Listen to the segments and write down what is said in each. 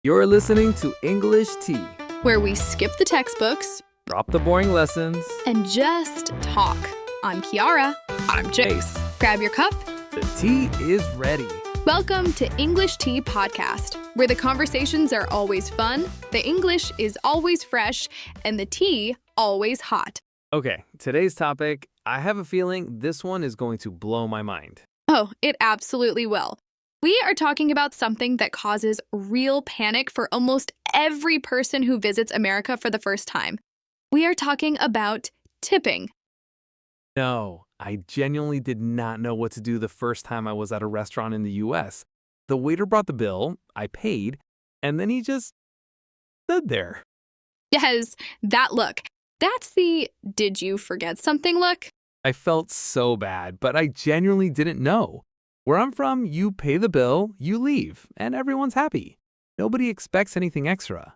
You're listening to English Tea. Where we skip the textbooks Drop the boring lessons. and just talk. I'm Kiara. I'm Jace. Grab your cup. The tea is ready. Welcome to English Tea Podcast, where the conversations are always fun, the English is always fresh, and the tea always hot. Okay, today's topic, I have a feeling this one is going to blow my mind. Oh, it absolutely will. We are talking about something that causes real panic for almost every person who visits America for the first time. We are talking about tipping. No, I genuinely did not know what to do the first time I was at a restaurant in the US. The waiter brought the bill, I paid, and then he just stood there. Yes, that look. That's the did you forget something look. I felt so bad, but I genuinely didn't know. Where I'm from, you pay the bill, you leave, and everyone's happy. Nobody expects anything extra.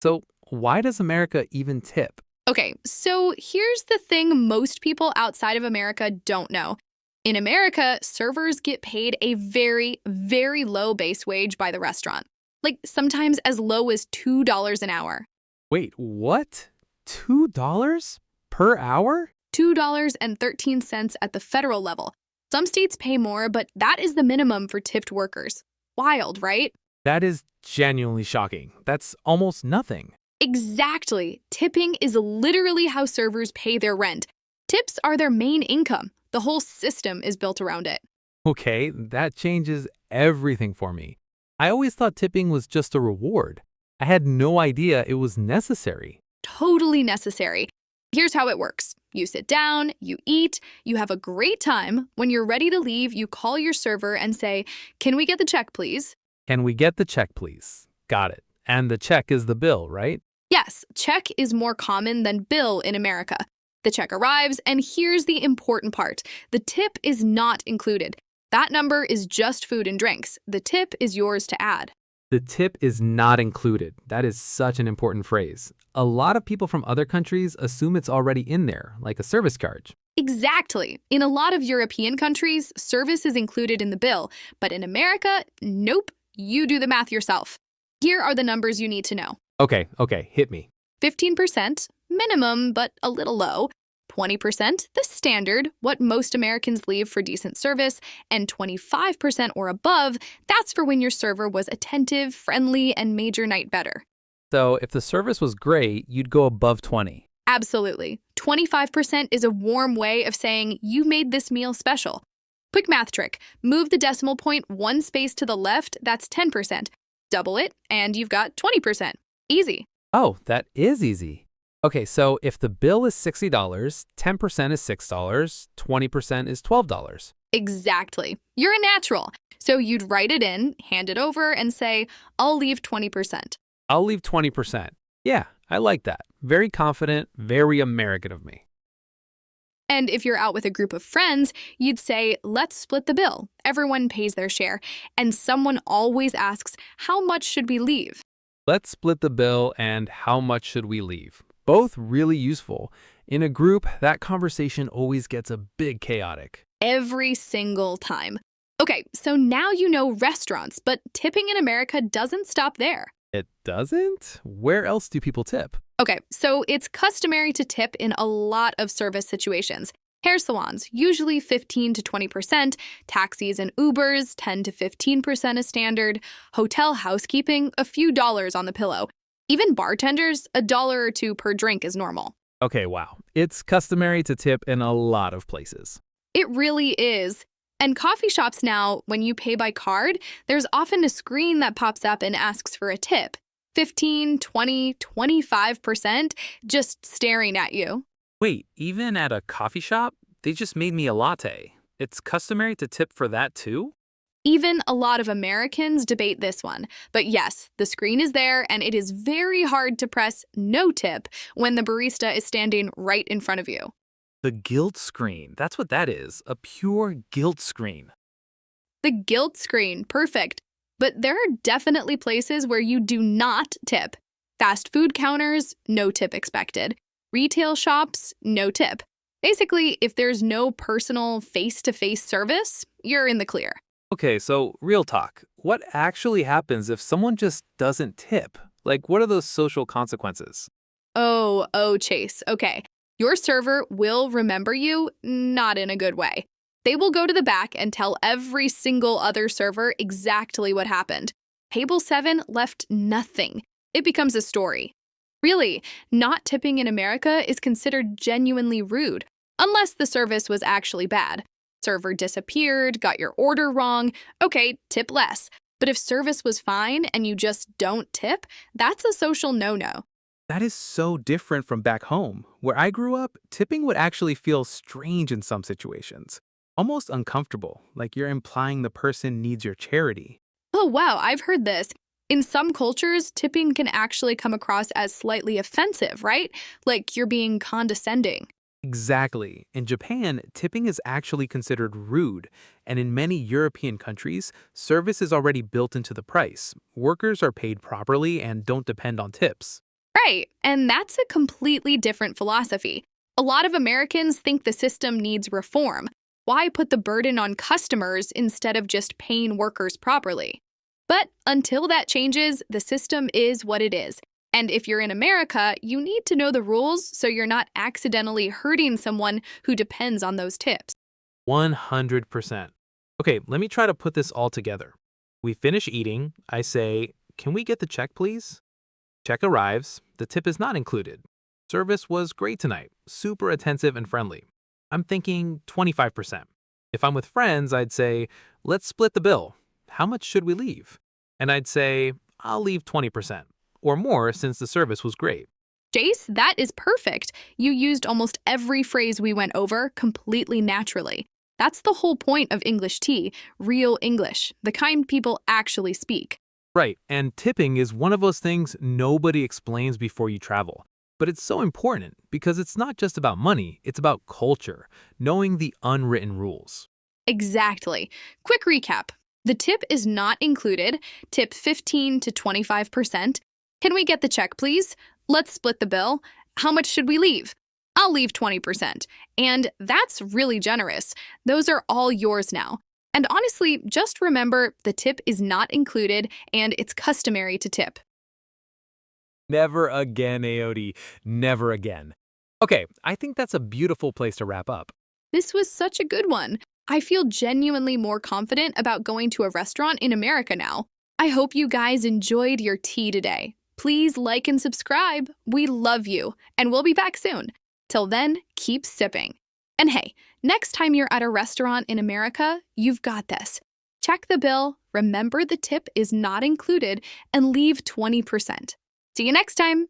So why does America even tip? Okay, so here's the thing most people outside of America don't know. In America, servers get paid a very, very low base wage by the restaurant. Like sometimes as low as $2 an hour. Wait, what? $2 per hour? $2.13 at the federal level. Some states pay more, but that is the minimum for tipped workers. Wild, right? That is genuinely shocking. That's almost nothing. Exactly. Tipping is literally how servers pay their rent. Tips are their main income. The whole system is built around it. Okay, that changes everything for me. I always thought tipping was just a reward. I had no idea it was necessary. Totally necessary. Here's how it works. You sit down, you eat, you have a great time. When you're ready to leave, you call your server and say, "Can we get the check, please?" Can we get the check, please? Got it. And the check is the bill, right? Yes, check is more common than bill in America. The check arrives, and here's the important part. The tip is not included. That number is just food and drinks. The tip is yours to add. The tip is not included. That is such an important phrase. A lot of people from other countries assume it's already in there, like a service charge. Exactly. In a lot of European countries, service is included in the bill, but in America, nope. You do the math yourself. Here are the numbers you need to know. Okay, hit me. 15%, minimum, but a little low. 20%, the standard, what most Americans leave for decent service. And 25% or above, that's for when your server was attentive, friendly, and made your night better. So if the service was great, you'd go above 20. Absolutely. 25% is a warm way of saying you made this meal special. Quick math trick. Move the decimal point one space to the left, that's 10%. Double it, and you've got 20%. Easy. Oh, that is easy. Okay, so if the bill is $60, 10% is $6, 20% is $12. Exactly. You're a natural. So you'd write it in, hand it over, and say, "I'll leave 20%. I'll leave 20%. Yeah, I like that. Very confident, very American of me. And if you're out with a group of friends, you'd say, "Let's split the bill. Everyone pays their share." And someone always asks, "How much should we leave?" Let's split the bill and how much should we leave? Both really useful. In a group, that conversation always gets a bit chaotic. Every single time. Okay, so now you know restaurants, but tipping in America doesn't stop there. It doesn't? Where else do people tip? Okay, so it's customary to tip in a lot of service situations. Hair salons, usually 15 to 20%. Taxis and Ubers, 10 to 15% is standard. Hotel housekeeping, a few dollars on the pillow. Even bartenders, $1 or $2 per drink is normal. Okay, wow. It's customary to tip in a lot of places. It really is. And coffee shops now, when you pay by card, there's often a screen that pops up and asks for a tip. 15, 20, 25%, just staring at you. Wait, even at a coffee shop? They just made me a latte. It's customary to tip for that too? Even a lot of Americans debate this one. But yes, the screen is there, and it is very hard to press no tip when the barista is standing right in front of you. The guilt screen. That's what that is. A pure guilt screen. The guilt screen, perfect. But there are definitely places where you do not tip. Fast food counters, no tip expected. Retail shops, no tip. Basically, if there's no personal face-to-face service, you're in the clear. Okay, so real talk. What actually happens if someone just doesn't tip? Like, what are those social consequences? Oh, Chase. Okay. Your server will remember you, not in a good way. They will go to the back and tell every single other server exactly what happened. Table 7 left nothing. It becomes a story. Really, not tipping in America is considered genuinely rude, unless the service was actually bad. Server disappeared, got your order wrong. Okay, tip less. But if service was fine and you just don't tip, that's a social no no. That is so different from back home. Where I grew up, tipping would actually feel strange in some situations. Almost uncomfortable, like you're implying the person needs your charity. Oh, wow, I've heard this. In some cultures, tipping can actually come across as slightly offensive, right? Like you're being condescending. Exactly. In Japan, tipping is actually considered rude, and in many European countries, service is already built into the price. Workers are paid properly and don't depend on tips. Right, and that's a completely different philosophy. A lot of Americans think the system needs reform. Why put the burden on customers instead of just paying workers properly? But until that changes, the system is what it is. And if you're in America, you need to know the rules so you're not accidentally hurting someone who depends on those tips. 100%. Okay, let me try to put this all together. We finish eating. I say, "Can we get the check, please?" Check arrives. The tip is not included. Service was great tonight, super attentive and friendly. I'm thinking 25%. If I'm with friends, I'd say, "Let's split the bill. How much should we leave?" And I'd say, "I'll leave 20%, or more since the service was great." Jace, that is perfect. You used almost every phrase we went over completely naturally. That's the whole point of English tea, real English, the kind people actually speak. Right, and tipping is one of those things nobody explains before you travel. But it's so important because it's not just about money, it's about culture, knowing the unwritten rules. Exactly. Quick recap. The tip is not included. Tip 15 to 25%. Can we get the check, please? Let's split the bill. How much should we leave? I'll leave 20%. And that's really generous. Those are all yours now. And honestly, just remember the tip is not included and it's customary to tip. Never again, AOD. Never again. Okay, I think that's a beautiful place to wrap up. This was such a good one. I feel genuinely more confident about going to a restaurant in America now. I hope you guys enjoyed your tea today. Please like and subscribe. We love you, and we'll be back soon. Till then, keep sipping. And hey, next time you're at a restaurant in America, you've got this. Check the bill, remember the tip is not included, and leave 20%. See you next time.